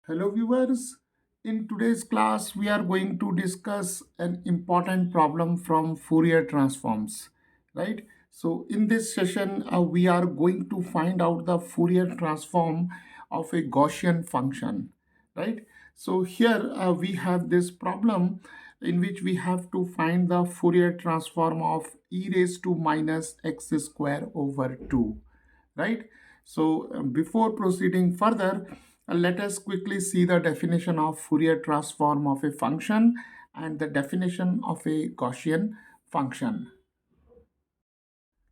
Hello viewers, in today's class we are going to discuss an important problem from Fourier transforms, right? So in this session we are going to find out the Fourier transform of a Gaussian function, right? So here we have this problem in which we have to find the Fourier transform of e raised to minus x square over 2, right? So before proceeding further, let us quickly see the definition of Fourier transform of a function and the definition of a Gaussian function.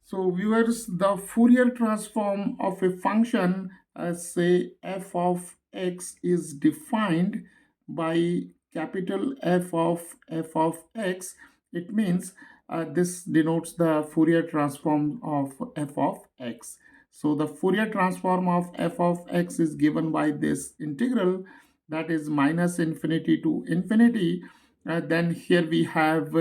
So viewers, the Fourier transform of a function, say f of x, is defined by capital f of x. It means this denotes the Fourier transform of f of x. So the Fourier transform of f of x is given by this integral, that is minus infinity to infinity. Then here we have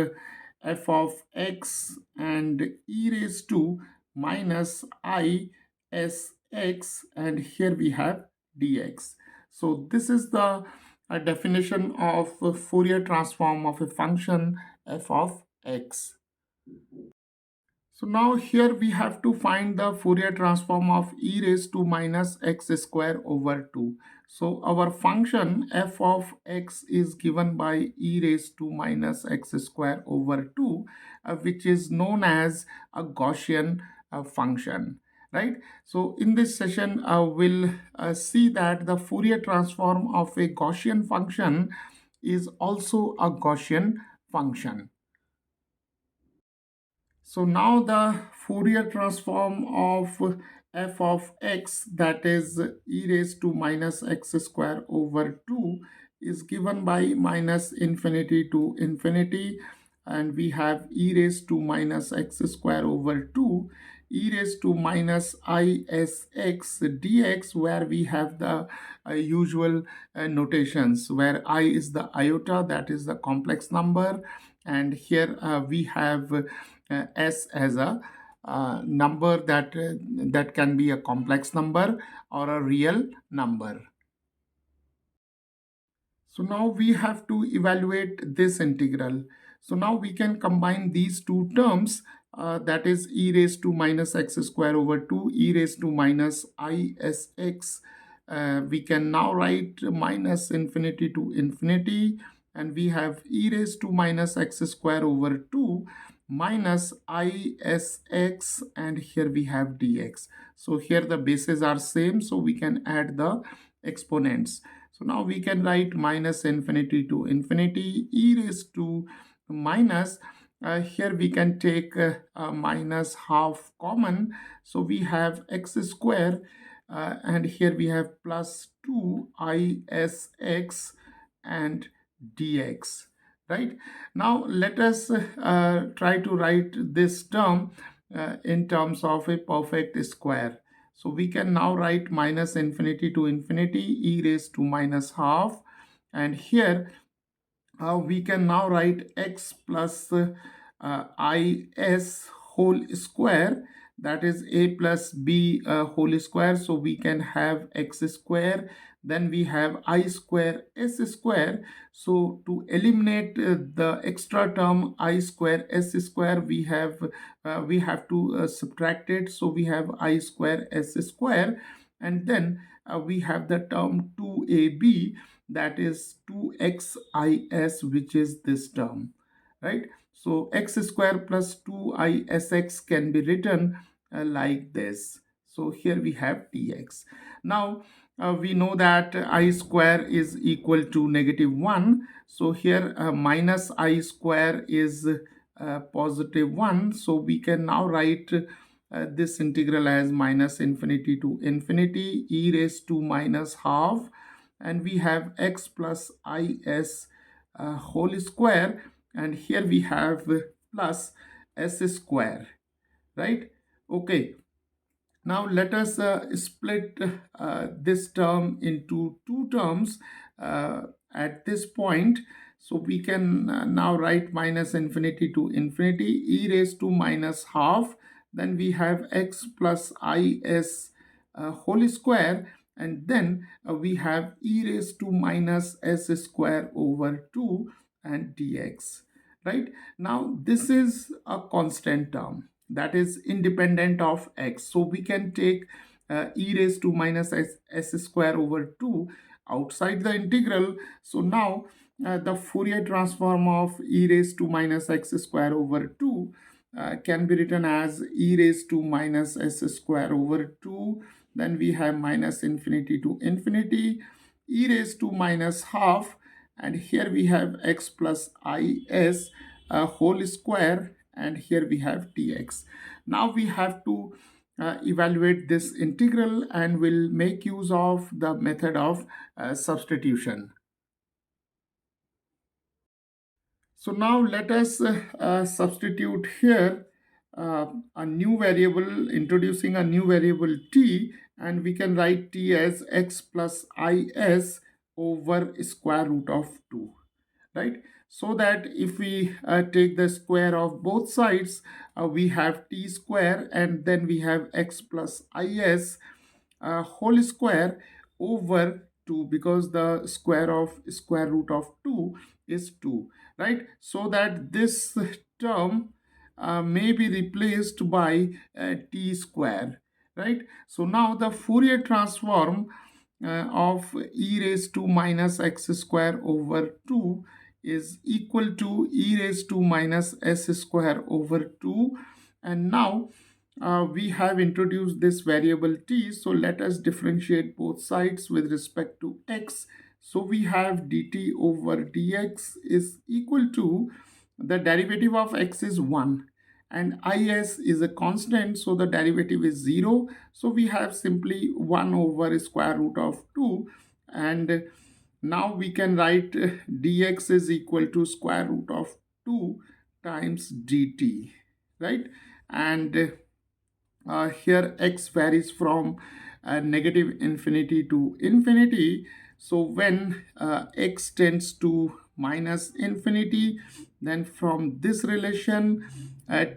f of x and e raised to minus I s x, and here we have dx. So this is the definition of a Fourier transform of a function f of x. So now here we have to find the Fourier transform of e raised to minus x square over 2. So our function f of x is given by e raised to minus x square over 2, which is known as a Gaussian function, right? So in this session, we'll see that the Fourier transform of a Gaussian function is also a Gaussian function. So now the Fourier transform of f of x, that is e raised to minus x square over 2, is given by minus infinity to infinity, and we have e raised to minus x square over 2, e raised to minus I s x dx, where we have the usual notations, where I is the iota, that is the complex number, and here we have s as a number that can be a complex number or a real number. So now we have to evaluate this integral. So now we can combine these two terms, that is e raised to minus x square over 2, e raised to minus I s x. We can now write minus infinity to infinity, and we have e raised to minus x square over 2 minus I s x, and here we have dx. So here the bases are same, so we can add the exponents. So now we can write minus infinity to infinity e raised to minus. Here we can take minus half common. So we have x square, and here we have plus 2 I s x and dx. Right? Now let us try to write this term in terms of a perfect square. So we can now write minus infinity to infinity e raised to minus half, and here we can now write x plus is whole square, that is a plus b whole square. So we can have x square, then we have I square s square. So to eliminate the extra term I square s square, we have to subtract it. So we have I square s square, and then we have the term 2ab, that is 2xis, which is this term, right? So x square plus 2isx can be written like this. So here we have dx. Now we know that I square is equal to negative 1. So here minus I square is positive 1. So we can now write this integral as minus infinity to infinity e raised to minus half, and we have x plus is whole square, and here we have plus s square, right? Okay, now let us split this term into two terms at this point. So we can now write minus infinity to infinity e raised to minus half, then we have x plus is whole square, and then we have e raised to minus s square over 2 and dx. Right? Now this is a constant term that is independent of x, so we can take e raised to minus s square over 2 outside the integral. So now the Fourier transform of e raised to minus x square over 2 can be written as e raised to minus s square over 2. Then we have minus infinity to infinity, e raised to minus half, and here we have x plus is whole square, and here we have dx. Now we have to evaluate this integral, and will make use of the method of substitution. So now let us substitute here a new variable, introducing a new variable t, and we can write t as x plus is over square root of 2, right? So that if we take the square of both sides, we have t square, and then we have x plus is whole square over 2, because the square of square root of 2 is 2, right? So that this term may be replaced by t square, right? So now the Fourier transform of e raised to minus x square over 2 is equal to e raised to minus s square over 2. And now we have introduced this variable t, so let us differentiate both sides with respect to x. So we have dt over dx is equal to, the derivative of x is 1 and is is a constant, so the derivative is 0. So we have simply 1 over square root of 2, and now we can write dx is equal to square root of 2 times dt, right? And here x varies from negative infinity to infinity. So when x tends to minus infinity, then from this relation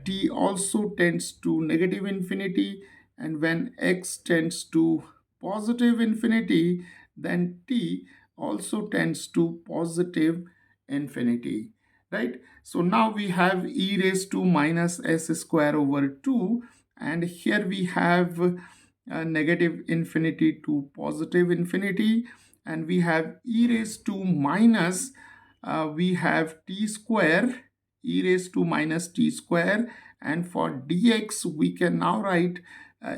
t also tends to negative infinity, and when x tends to positive infinity, then t also tends to positive infinity, right? So now we have e raised to minus s square over 2, and here we have negative infinity to positive infinity, and we have e raised to minus, we have t square, e raised to minus t square, and for dx we can now write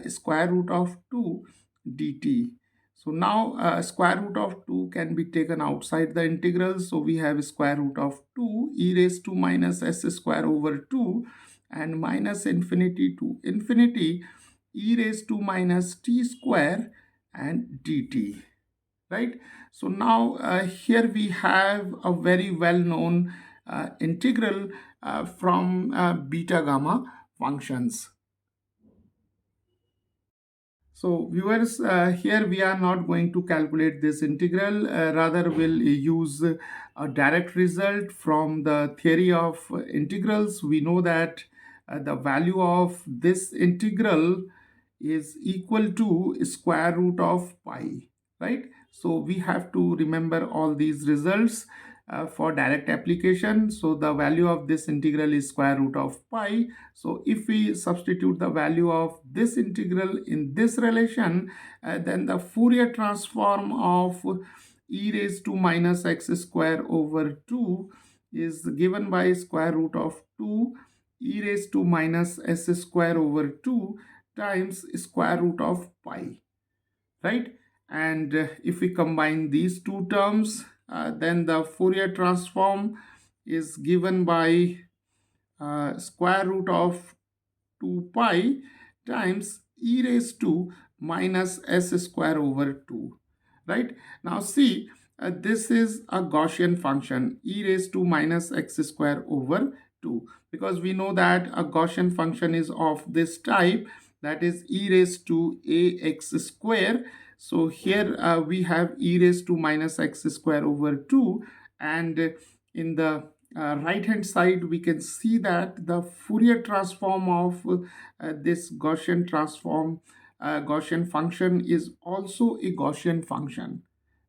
square root of 2 dt. So now square root of 2 can be taken outside the integral, so we have square root of 2 e raised to minus s square over 2, and minus infinity to infinity e raised to minus t square and dt, right? So now here we have a very well known integral from beta gamma functions. So viewers, here we are not going to calculate this integral, rather we'll use a direct result from the theory of integrals. We know that the value of this integral is equal to square root of pi, right? So we have to remember all these results for direct application. So the value of this integral is square root of pi. So if we substitute the value of this integral in this relation, then the Fourier transform of e raised to minus x square over 2 is given by square root of 2 e raised to minus s square over 2 times square root of pi, right? And if we combine these two terms, then the Fourier transform is given by square root of 2 pi times e raised to minus s square over 2, right? Now see, this is a Gaussian function, e raised to minus x square over 2, because we know that a Gaussian function is of this type, that is e raised to ax square. So here we have e raised to minus x square over 2, and in the right hand side we can see that the Fourier transform of this Gaussian transform Gaussian function is also a Gaussian function,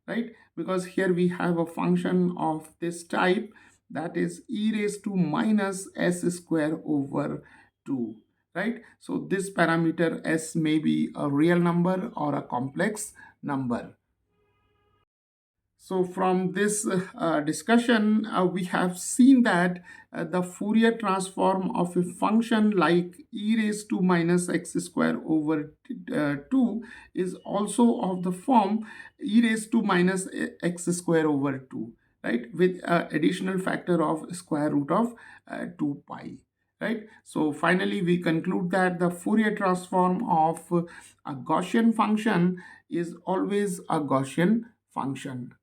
right? Because here we have a function of this type, that is e raised to minus s square over 2, right? So this parameter s may be a real number or a complex number. So from this discussion, we have seen that the Fourier transform of a function like e raised to minus x square over 2 is also of the form e raised to minus x square over 2, right? With additional factor of square root of 2 pi. Right. So finally, we conclude that the Fourier transform of a Gaussian function is always a Gaussian function.